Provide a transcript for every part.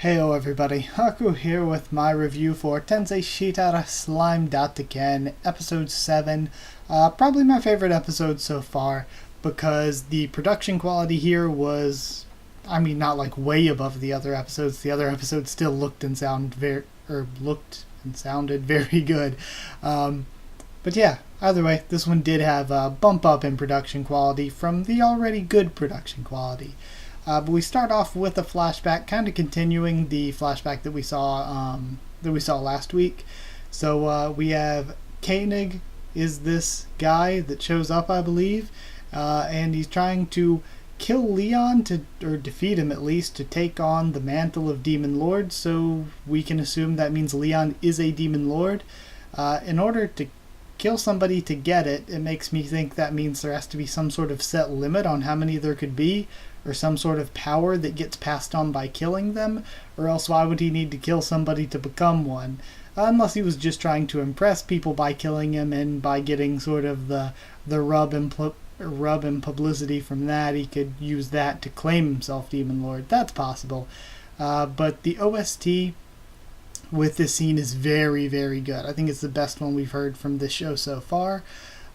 Heyo everybody, Haku here with my review for Tensei Shitara Slime Datteken, episode 7. Probably my favorite episode so far, because the production quality here was, not like way above the other episodes. The other episodes still looked and sounded very good. But yeah, either way, this one did have a bump up in production quality from the already good production quality. But we start off with a flashback, kind of continuing the flashback that we saw last week. So we have Koenig is this guy that shows up, I believe, and he's trying to kill Leon or defeat him at least, to take on the mantle of Demon Lord. So we can assume that means Leon is a Demon Lord. In order to kill somebody to get it, it makes me think that means there has to be some sort of set limit on how many there could be, or some sort of power that gets passed on by killing them, or else why would he need to kill somebody to become one? Unless he was just trying to impress people by killing him, and by getting sort of the rub and publicity from that, he could use that to claim himself Demon Lord. That's possible. But the OST with this scene is very, very good. I think it's the best one we've heard from this show so far.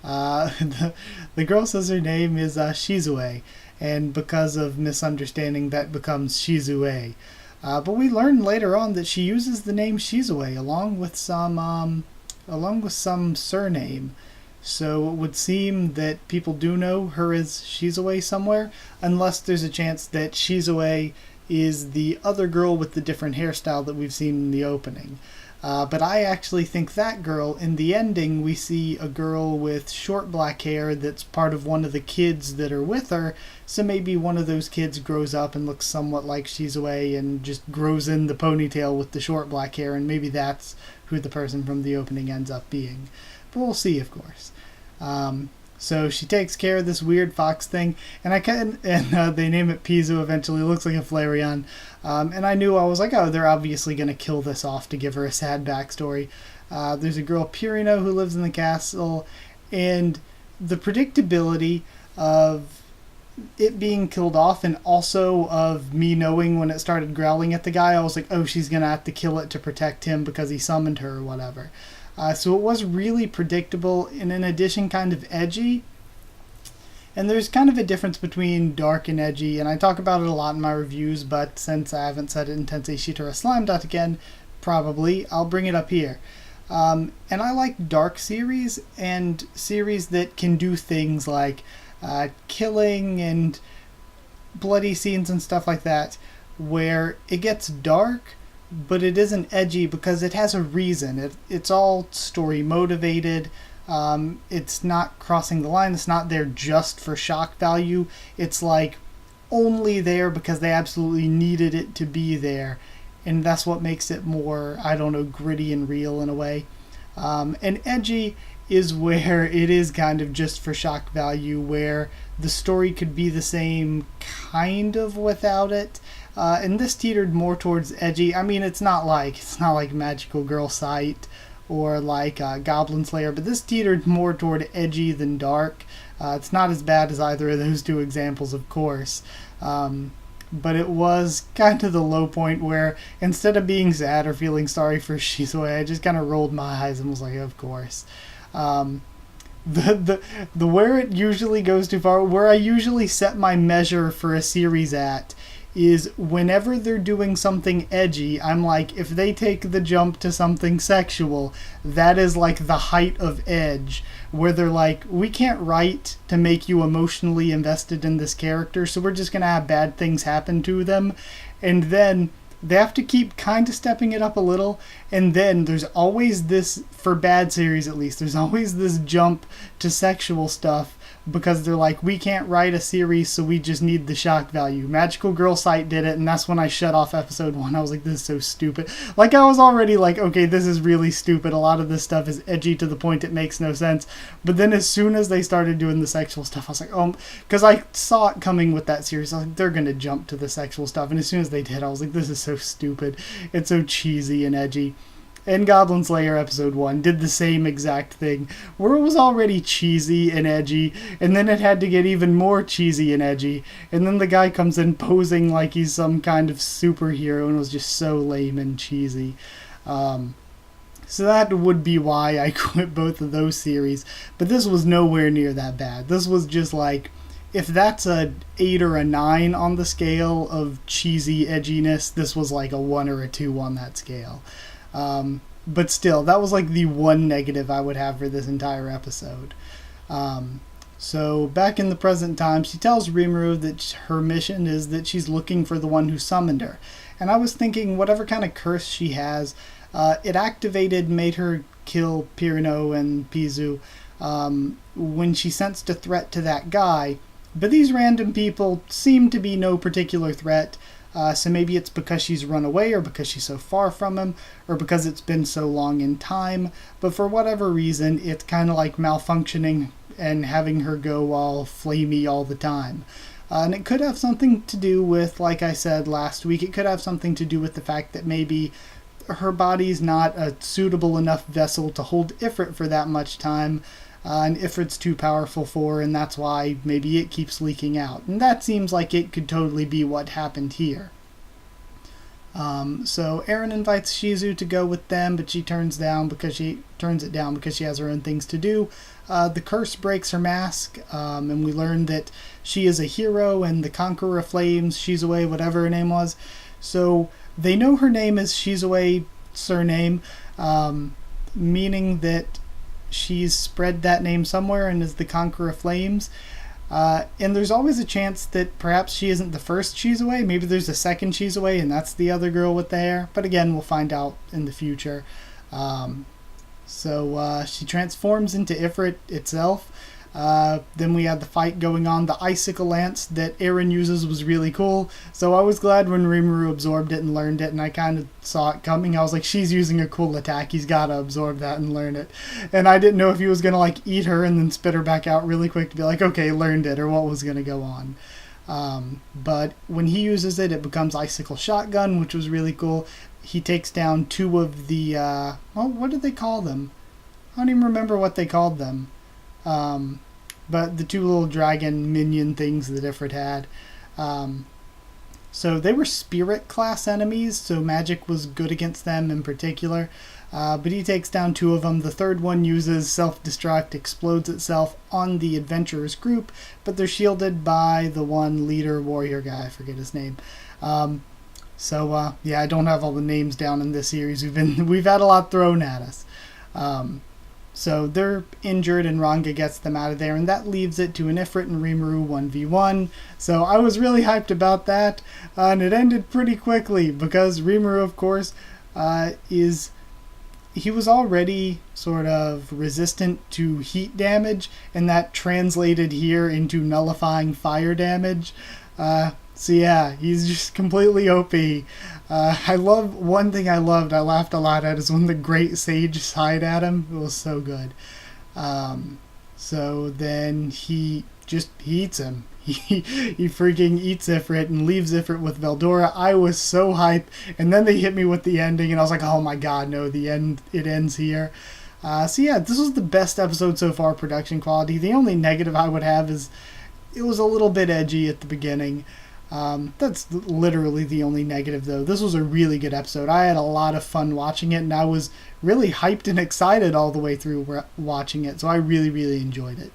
The girl says her name is Shizue, and because of misunderstanding that becomes Shizue. But we learn later on that she uses the name Shizue along with some surname. So it would seem that people do know her as Shizue somewhere, unless there's a chance that Shizue is the other girl with the different hairstyle that we've seen in the opening. But I actually think that girl, in the ending, we see a girl with short black hair that's part of one of the kids that are with her, so maybe one of those kids grows up and looks somewhat like Shizue and just grows in the ponytail with the short black hair, and maybe that's who the person from the opening ends up being. But we'll see, of course. So she takes care of this weird fox thing, and they name it Pizu eventually. It looks like a Flareon. And I knew, I was like, oh, they're obviously going to kill this off to give her a sad backstory. There's a girl, Purino, who lives in the castle, and the predictability of it being killed off, and also of me knowing when it started growling at the guy, I was like, oh, she's going to have to kill it to protect him because he summoned her or whatever. So it was really predictable, and in addition kind of edgy. And there's kind of a difference between dark and edgy, and I talk about it a lot in my reviews, but since I haven't said it in Tensei Shitara Slime Datteken, probably, I'll bring it up here. And I like dark series, and series that can do things like killing and bloody scenes and stuff like that, where it gets dark, but it isn't edgy because it has a reason. It's all story motivated. It's not crossing the line. It's not there just for shock value. It's like only there because they absolutely needed it to be there. And that's what makes it more, gritty and real in a way. And edgy is where it is kind of just for shock value, where the story could be the same kind of without it. And this teetered more towards edgy. It's not like Magical Girl Sight or like Goblin Slayer, but this teetered more toward edgy than dark. It's not as bad as either of those two examples, of course. But it was kind of the low point where instead of being sad or feeling sorry for Shizue, I just kind of rolled my eyes and was like, of course. The where it usually goes too far, where I usually set my measure for a series at, is whenever they're doing something edgy, I'm like, if they take the jump to something sexual, that is like the height of edge, where they're like, we can't write to make you emotionally invested in this character, so we're just gonna have bad things happen to them, and then they have to keep kind of stepping it up a little, and then there's always this, for bad series at least, there's always this jump to sexual stuff, because they're like, we can't write a series, so we just need the shock value. Magical Girl Sight did it, and that's when I shut off episode 1. I was like, this is so stupid. Like, I was already like, okay, this is really stupid. A lot of this stuff is edgy to the point it makes no sense. But then as soon as they started doing the sexual stuff, I was like, oh, because I saw it coming with that series. I was like, they're going to jump to the sexual stuff. And as soon as they did, I was like, this is so stupid. It's so cheesy and edgy. and Goblin Slayer episode 1 did the same exact thing, where it was already cheesy and edgy, and then it had to get even more cheesy and edgy, and then the guy comes in posing like he's some kind of superhero, and it was just so lame and cheesy. So that would be why I quit both of those series, but this was nowhere near that bad. This was just like, if that's a 8 or a 9 on the scale of cheesy edginess, this was like a 1 or a 2 on that scale. But still, that was like the one negative I would have for this entire episode. So back in the present time, she tells Rimuru that her mission is that she's looking for the one who summoned her. And I was thinking, whatever kind of curse she has, it activated, made her kill Pirino and Pizu when she sensed a threat to that guy. But these random people seem to be no particular threat, so maybe it's because she's run away, or because she's so far from him, or because it's been so long in time. But for whatever reason, it's kind of like malfunctioning and having her go all flamey all the time. And it could have something to do with, like I said last week, it could have something to do with the fact that maybe her body's not a suitable enough vessel to hold Ifrit for that much time, and Ifrit's too powerful for her, and that's why maybe it keeps leaking out. And that seems like it could totally be what happened here. So Eren invites Shizu to go with them, but she turns it down because she has her own things to do. The curse breaks her mask, and we learn that she is a hero and the Conqueror of Flames, Shizue, whatever her name was. So they know her name is Shizue surname, meaning that she's spread that name somewhere and is the Conqueror of Flames. And there's always a chance that perhaps she isn't the first Shizue. Maybe there's a second Shizue and that's the other girl with the hair. But again, we'll find out in the future. So she transforms into Ifrit itself. Then we had the fight going on. The icicle lance that Eren uses was really cool. So I was glad when Rimuru absorbed it and learned it, and I kind of saw it coming. I was like, she's using a cool attack. He's got to absorb that and learn it. And I didn't know if he was going to like eat her and then spit her back out really quick to be like, okay, learned it, or what was going to go on. But when he uses it, it becomes Icicle Shotgun, which was really cool. He takes down 2 of the, what did they call them? I don't even remember what they called them. But the 2 little dragon minion things that Ifrit had. So they were spirit class enemies, so magic was good against them in particular. But he takes down 2 of them. The third one uses self-destruct, explodes itself on the adventurers group, but they're shielded by the one leader warrior guy, I forget his name. Yeah, I don't have all the names down in this series. We've had a lot thrown at us. So they're injured and Ranga gets them out of there, and that leaves it to an Ifrit and Rimuru 1v1. So I was really hyped about that, and it ended pretty quickly because Rimuru, of course, he was already sort of resistant to heat damage, and that translated here into nullifying fire damage. So yeah, he's just completely OP. One thing I laughed a lot at, is when the Great Sage sighed at him. It was so good. So then he eats him. He freaking eats Ifrit and leaves Ifrit with Veldora. I was so hyped, and then they hit me with the ending, and I was like, oh my god, no, it ends here. So yeah, this was the best episode so far, production quality. The only negative I would have is it was a little bit edgy at the beginning. That's literally the only negative, though. This was a really good episode. I had a lot of fun watching it, and I was really hyped and excited all the way through watching it, so I really, really enjoyed it.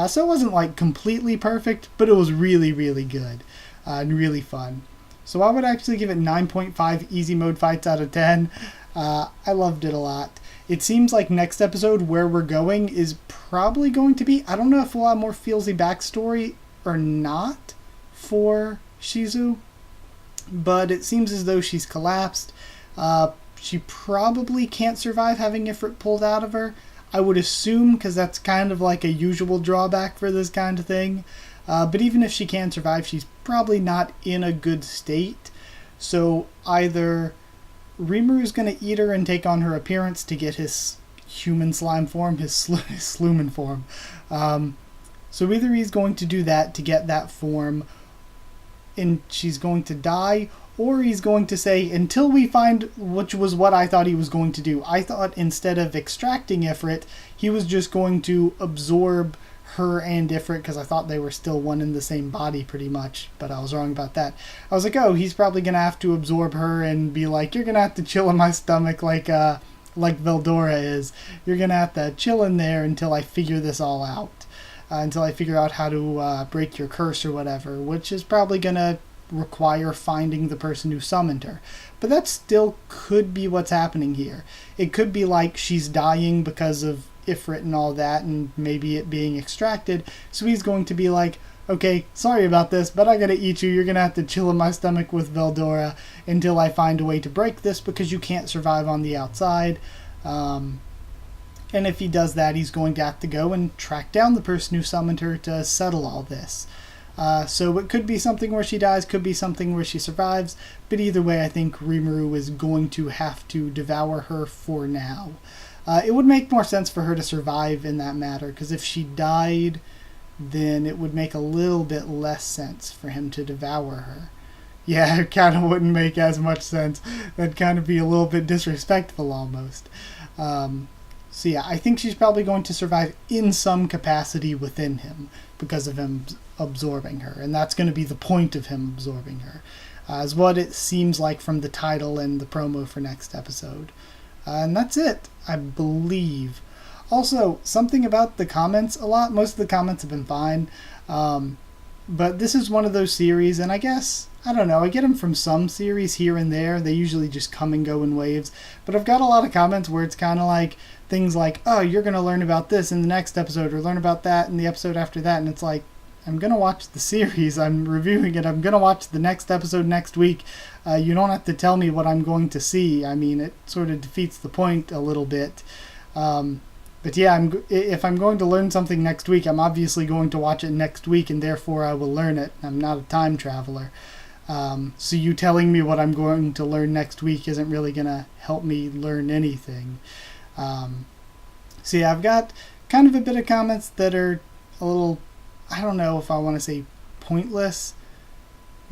So it wasn't like completely perfect, but it was really, really good and really fun. So I would actually give it 9.5 easy mode fights out of 10. I loved it a lot. It seems like next episode, where we're going, is probably going to be, I don't know if we'll have more Feelsy backstory or not for Shizu, but it seems as though she's collapsed. She probably can't survive having Ifrit pulled out of her, I would assume, because that's kind of like a usual drawback for this kind of thing. But even if she can survive, she's probably not in a good state. So either Rimuru's going to eat her and take on her appearance to get his human slime form, his slumen form. So either he's going to do that to get that form, and she's going to die, or he's going to say, until we find, which was what I thought he was going to do. I thought instead of extracting Ifrit, he was just going to absorb her and Ifrit, because I thought they were still one in the same body pretty much, but I was wrong about that. I was like, oh, he's probably going to have to absorb her and be like, you're going to have to chill in my stomach like Veldora is. You're going to have to chill in there until I figure this all out. Until I figure out how to break your curse or whatever, which is probably going to require finding the person who summoned her. But that still could be what's happening here. It could be like she's dying because of Ifrit and all that, and maybe it being extracted, so he's going to be like, okay, sorry about this, but I gotta eat you. You're gonna have to chill in my stomach with Veldora until I find a way to break this, because you can't survive on the outside. And if he does that, he's going to have to go and track down the person who summoned her to settle all this. So it could be something where she dies, could be something where she survives, but either way, I think Rimuru is going to have to devour her for now. It would make more sense for her to survive in that matter, because if she died, then it would make a little bit less sense for him to devour her. Yeah, it kind of wouldn't make as much sense. That'd kind of be a little bit disrespectful almost. So yeah, I think she's probably going to survive in some capacity within him because of him absorbing her. And that's going to be the point of him absorbing her, is what it seems like from the title and the promo for next episode. And that's it, I believe. Also, something about the comments a lot. Most of the comments have been fine. But this is one of those series, and I guess, I don't know, I get them from some series here and there. They usually just come and go in waves. But I've got a lot of comments where it's kind of like things like, oh, you're going to learn about this in the next episode, or learn about that in the episode after that. And it's like, I'm going to watch the series. I'm reviewing it. I'm going to watch the next episode next week. You don't have to tell me what I'm going to see. I mean, it sort of defeats the point a little bit. But yeah, if I'm going to learn something next week, I'm obviously going to watch it next week, and therefore I will learn it. I'm not a time traveler. So you telling me what I'm going to learn next week isn't really going to help me learn anything. So yeah, I've got kind of a bit of comments that are a little, I don't know if I want to say pointless.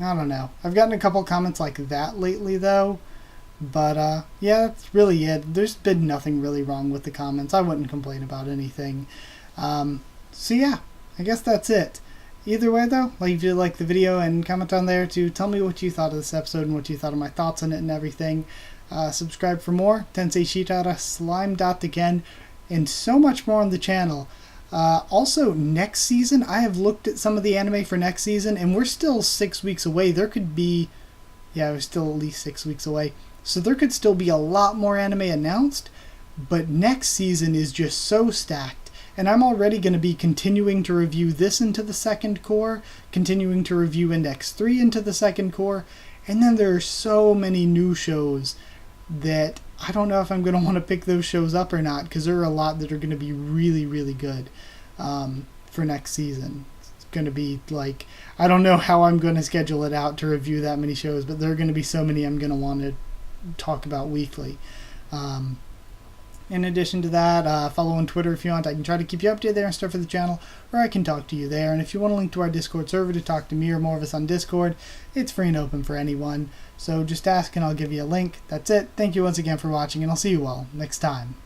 I don't know. I've gotten a couple comments like that lately, though. But, yeah, that's really it. There's been nothing really wrong with the comments. I wouldn't complain about anything. So, yeah, I guess that's it. Either way, though, like if you like the video and comment on there to tell me what you thought of this episode and what you thought of my thoughts on it and everything. Subscribe for more. Tensei Shitara, Slime Dot again, and so much more on the channel. Also, next season, I have looked at some of the anime for next season, and we're still 6 weeks away. There could be, yeah, we're still at least 6 weeks away. So there could still be a lot more anime announced, but next season is just so stacked. And I'm already going to be continuing to review this into the second core, continuing to review Index 3 into the second core, and then there are so many new shows that I don't know if I'm going to want to pick those shows up or not, because there are a lot that are going to be really, really good for next season. It's going to be like, I don't know how I'm going to schedule it out to review that many shows, but there are going to be so many I'm going to want to talk about weekly. In addition to that, follow on Twitter if you want. I can try to keep you updated there and stuff for the channel, or I can talk to you there. And if you want a link to our Discord server to talk to me or more of us on Discord, it's free and open for anyone. So just ask and I'll give you a link. That's it. Thank you once again for watching, and I'll see you all next time.